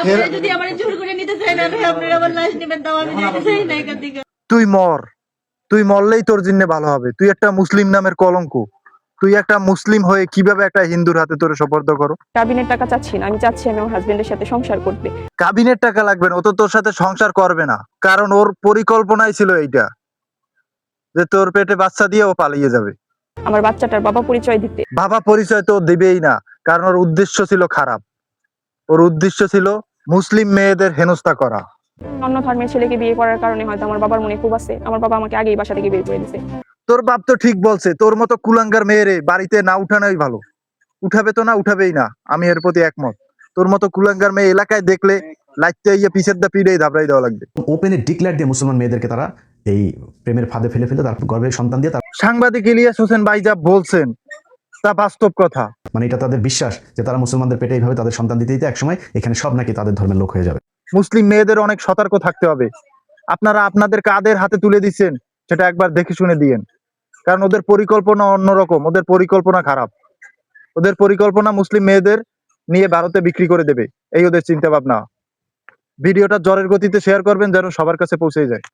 আপনারা যদি আমার জোর করে নিতে চান না আপনারা আমার লাশ নেবেন, তাও আমি যেতে চাই না এখান থেকে। তুই মর, তুই মরলেই তোর জন্য ভালো হবে। তুই একটা মুসলিম নামের কলঙ্ক। তুই একটা মুসলিম হয়ে কিভাবে একটা হিন্দুর হাতে তোরে সোপর্দ করো? কাবিনের টাকা চাচ্ছি না, আমি চাচ্ছি আমি আমার হাজবেন্ডের সাথে সংসার করতে। কাবিনের টাকা লাগবে না, ও তো তোর সাথে সংসার করবে না, কারণ ওর পরিকল্পনাই ছিল এইটা যে তোর পেটে বাচ্চা দিয়ে ও পালিয়ে যাবে। আমার বাচ্চাটার বাবা পরিচয় দিতে। বাবা পরিচয় তো দিবেই না, কারণ ওর উদ্দেশ্য ছিল খারাপ। ওর উদ্দেশ্য ছিল মুসলিম মেয়েদের হেনস্থা করা। অন্য ধর্মের ছেলেকে বিয়ে করার কারণে হয়তো আমার বাবার মনে খুব আছে, আমার বাবা আমাকে আগেই বাসা থেকে বের করে দিয়েছে। তোর বাপ তো ঠিক বলছে, তোর মতো কুলাঙ্গার মেয়েরে বাড়িতে না উঠানোই ভালো। উঠাবে তো না, উঠাবেই না, আমি এর প্রতি একমত। তোর মতো কুলাঙ্গার মেয়ে এলাকায় দেখলে লাইতে ইয়ে পিছের দা পিড়েই ধাবড়াই দেওয়া লাগবে। ওপেনে ডিক্লেয়ার দিয়ে মুসলমান মেয়েদেরকে তারা এই প্রেমের ফাঁদে ফেলে তারপর গর্ভের সন্তান দিয়ে সাংবাদিক ইলিয়াস হোসেন ভাই যা বলছেন তা বাস্তব কথা। মানে এটা তাদের বিশ্বাস যে তারা মুসলমানদের পেটে এইভাবে তাদের সন্তান দিতে দিতে একসময় এখানে সব নাকি তাদের ধর্মের লোক হয়ে যাবে। মুসলিম মেয়েদের অনেক সতর্ক থাকতে হবে। আপনারা আপনাদের কাদের হাতে তুলে দিচ্ছেন সেটা একবার দেখে শুনে দিয়েন, কারণ ওদের পরিকল্পনা অন্যরকম। ওদের পরিকল্পনা খারাপ। ওদের পরিকল্পনা মুসলিম মেয়েদের নিয়ে ভারতে বিক্রি করে দেবে, এই ওদের চিন্তা ভাবনা। ভিডিওটা জ্বরের গতিতে শেয়ার করবেন যেন সবার কাছে পৌঁছে যায়।